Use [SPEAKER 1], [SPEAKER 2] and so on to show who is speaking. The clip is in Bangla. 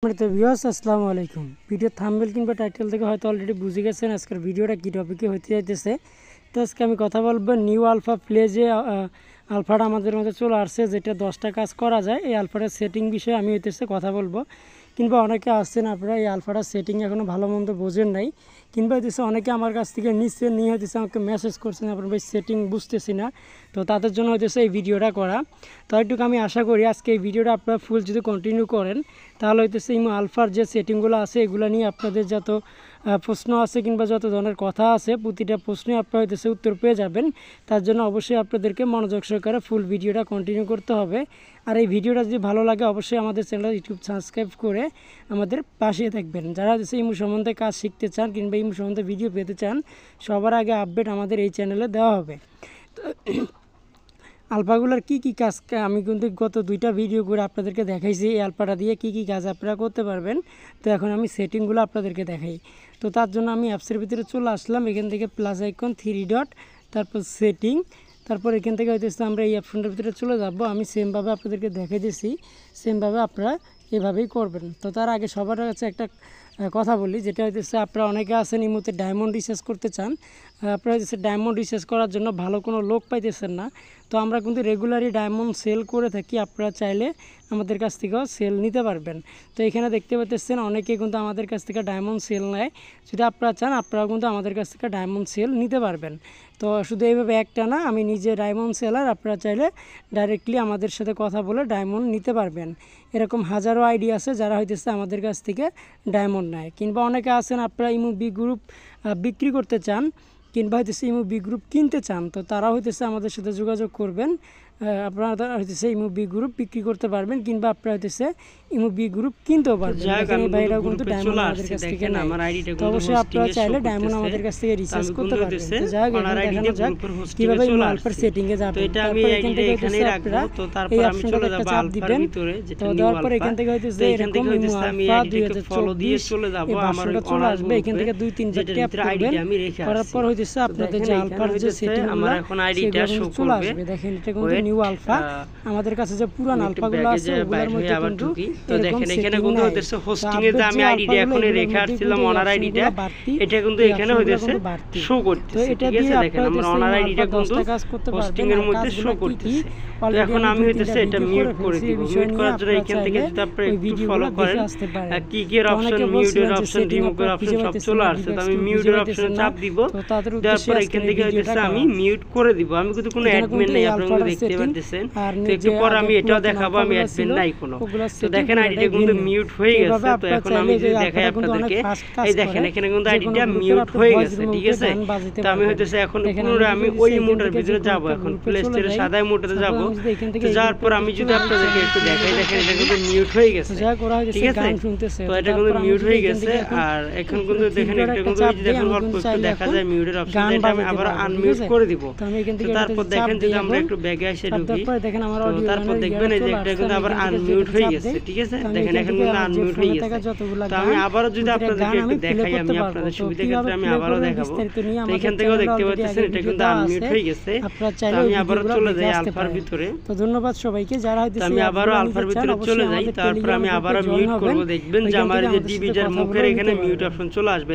[SPEAKER 1] তো ভিউয়ার্স আসসালামু আলাইকুম। ভিডিও থাম্বনেল কিংবা টাইটেল থেকে হয়তো অলরেডি বুঝে গেছেন আজকের ভিডিওটা কী টপিকে হতে যাইতেছে। তো আজকে আমি কথা বলবো নিউ আলফা প্লে যে আলফাটা আমাদের মধ্যে চলে আসছে, যেটা 10টা কাজ করা যায়, এই আলফাটার সেটিং বিষয়ে আমি হইতেছে কথা বলবো। কিংবা অনেকে আসছেন আপনারা এই আলফাটার সেটিং এখনও ভালো মন্দ বোঝেন নাই, কিংবা হইতেছে অনেকে আমার কাছ থেকে নিয়ে হইতেছে আমাকে মেসেজ করছেন আপনার ভাই সেটিং বুঝতেছি না, তো তাদের জন্য হইতেছে এই ভিডিওটা করা। তো একটু আমি আশা করি আজকে এই ভিডিওটা আপনারা ফুল যদি কন্টিনিউ করেন তাহলে হইতেছে ইমো আলফার যে সেটিংগুলো আছে এগুলো নিয়ে আপনাদের যত প্রশ্ন আছে কিংবা যত ধরনের কথা আছে প্রতিটা প্রশ্নে আপনারা হইতেছে উত্তর পেয়ে যাবেন। তার জন্য অবশ্যই আপনাদেরকে মনোযোগ সহকারে ফুল ভিডিওটা কন্টিনিউ করতে হবে। আর এই ভিডিওটা যদি ভালো লাগে অবশ্যই আমাদের চ্যানেল ইউটিউব সাবস্ক্রাইব করে আমাদের পাশে থাকবেন। যারা হচ্ছে ইমো সম্বন্ধে কাজ শিখতে চান কিংবা ইমো সম্বন্ধে ভিডিও পেতে চান সবার আগে আপডেট আমাদের এই চ্যানেলে দেওয়া হবে। তো আলফাগুলোর কী কী কাজ আমি কিন্তু গত 2টা ভিডিও করে আপনাদেরকে দেখাইছি এই আলফাটা দিয়ে কী কী কাজ আপনারা করতে পারবেন। তো এখন আমি সেটিংগুলো আপনাদেরকে দেখাই। তো তার জন্য আমি অ্যাপসের ভিতরে চলে আসলাম, এখান থেকে প্লাস আইকন 3 ডট তারপর সেটিং, তারপর এখান থেকে হয়তো আমরা এই অপশনটার ভিতরে চলে যাব। আমি সেমভাবে আপনাদেরকে দেখাই দিয়েছি, সেমভাবে আপনারা এভাবেই করবেন। তো তার আগে সবার কাছে একটা কথা বলি, যেটা হইতেছে আপনারা অনেকে আছেন এই মুহূর্তে ডায়মন্ড রিচার্জ করতে চান, আপনারা হচ্ছে ডায়মন্ড রিচার্জ করার জন্য ভালো কোনো লোক পাইতেছেন না। তো আমরা কিন্তু রেগুলারই ডায়মন্ড সেল করে থাকি, আপনারা চাইলে আমাদের কাছ থেকেও সেল নিতে পারবেন। তো এখানে দেখতে পাচ্ছেন অনেকে কিন্তু আমাদের কাছ থেকে ডায়মন্ড সেল নেয়, যদি আপনারা চান আপনারাও কিন্তু আমাদের কাছ থেকে ডায়মন্ড সেল নিতে পারবেন। তো শুধু এইভাবে একটা না, আমি নিজে ডায়মন্ড সেলার, আপনারা চাইলে ডাইরেক্টলি আমাদের সাথে কথা বলে ডায়মন্ড নিতে পারবেন। এরকম হাজারো আইডি আছে যারা হইতেছে আমাদের কাছ থেকে ডায়মন্ড নেয়। কিংবা অনেকে আছেন আপনারা ইমো বি গ্রুপ বিক্রি করতে চান কিংবা হইতেছে ইমো বি গ্রুপ কিনতে চান, তো তারা হইতেছে আমাদের সাথে যোগাযোগ করবেন। আপনারা হইতেছে ইমো বি গ্রুপ বিক্রি করতে পারবেন কিংবা আপনারা হইতেছে ইমো বি গ্রুপ কিনতেও পারবেন। ভাইরাও কিন্তু ডায়মন্ড আমাদের কাছ থেকে নেয়, তো অবশ্যই আপনারা চাইলে ডায়মন্ড আমাদের কাছ থেকে রিচার্জ করতে পারবেন। তো যাই হোক দেখানো যাক কীভাবে ইমো আলফার সেটিংয়ে যাবেন। তারপর এখান থেকে হইতেছে আপনারা এই অপশনটাতে একটা চাপ দিবেন। তো দেওয়ার পর এখান থেকে হইতেছে এরকম ইমো আলফা 2024 এই ভার্সনটা চলে আসবে। এখান থেকে 2-3 ট্যাপ করবেন, করার পর হইতেছে আপনাদের যে আলফার যে সেটিং আমার এখন আইডিটা শো চলে আসবে। দেখেন এটা কিন্তু নিউ আলফা, আমাদের কাছে যে পুরান আলফাগুলো আছে ওগুলোর মধ্যে কিন্তু
[SPEAKER 2] তো দেখেন এখানে কিন্তু হইতেছে হোস্টিং এর যে আমি আইডিটা এখন রেখে আসছিলাম অনার আইডিটা, এটা কিন্তু এখানে হইতেছে শো করতেছে। ঠিক আছে, দেখেন আমরা অনার আইডিটা কিন্তু হোস্টিং এর মধ্যে শো করতেছে। তো এখন আমি হইতেছে এটা মিউট করে দিব। মিউট করার জন্য এখান থেকে যদি আপনি একটু ফলো করেন কি কি অপশন, মিউটের অপশন, রিমুভের অপশন সব চলে আসছে। তো আমি মিউটের অপশনে চাপ দিব, তারপর এখান থেকে হইতেছে আমি মিউট করে দিব। আমি কিন্তু কোনো অ্যাডমিন নেই, আপনারা দেখতে পাচ্ছেন। তো একটু পর আমি এটাও দেখাবো আমি অ্যাডমিন নাই কোনো। তো দেখেন আইডিটা কিন্তু মিউট হয়ে গেছে। তো এখন আমি যদি দেখাই আপনাদেরকে, এই দেখেন এখানে কিন্তু আইডিটা মিউট হয়ে গেছে। ঠিক আছে, তো আমি হইতেছে এখন পুনরায় আমি ওই মোডের ভিতরে যাব, এখন প্লে স্টোরে সাদা মোডে যাব। তো যাওয়ার পর আমি যদি আপনাদেরকে একটু দেখাই, দেখেন এটা কিন্তু মিউট হয়ে গেছে। ঠিক আছে, তো এটা কিন্তু মিউট হয়ে গেছে। আর এখন কিন্তু দেখেন এটা কিন্তু এই যে দেখুন অল্প একটু দেখা যায় মিউটের অপশন, এটা আমি আবার আনমিউট করে দিব। তো তারপর দেখেন যদি আমরা একটু ব্যাগে এসে ঢুকি, তো তারপর দেখবেন এই যে এটা কিন্তু আবার আনমিউট হয়ে গেছে। ঠিক আছে, দেখেন এখন কিন্তু আনমিউট হয়ে গেছে। তো আমি আবারও যদি আপনাদেরকে একটু দেখাই, আমি আপনাদের সুবিধার ক্ষেত্রে আমি আবারও দেখাবো। তো এখান থেকেও দেখতে পাচ্ছেন এটা কিন্তু আনমিউট হয়ে গেছে। আমি আবারও চলে যাই আলফার ভিতরে।
[SPEAKER 1] তো ধন্যবাদ সবাইকে যারা হয়তো
[SPEAKER 2] আমি আবারও আলফার ভিতরে চলে যাই, তারপর আমি আবারও মিউট করব। দেখবেন যে আমার যে ডিভিজার মুখের এখানে মিউট অপশন চলে আসবে।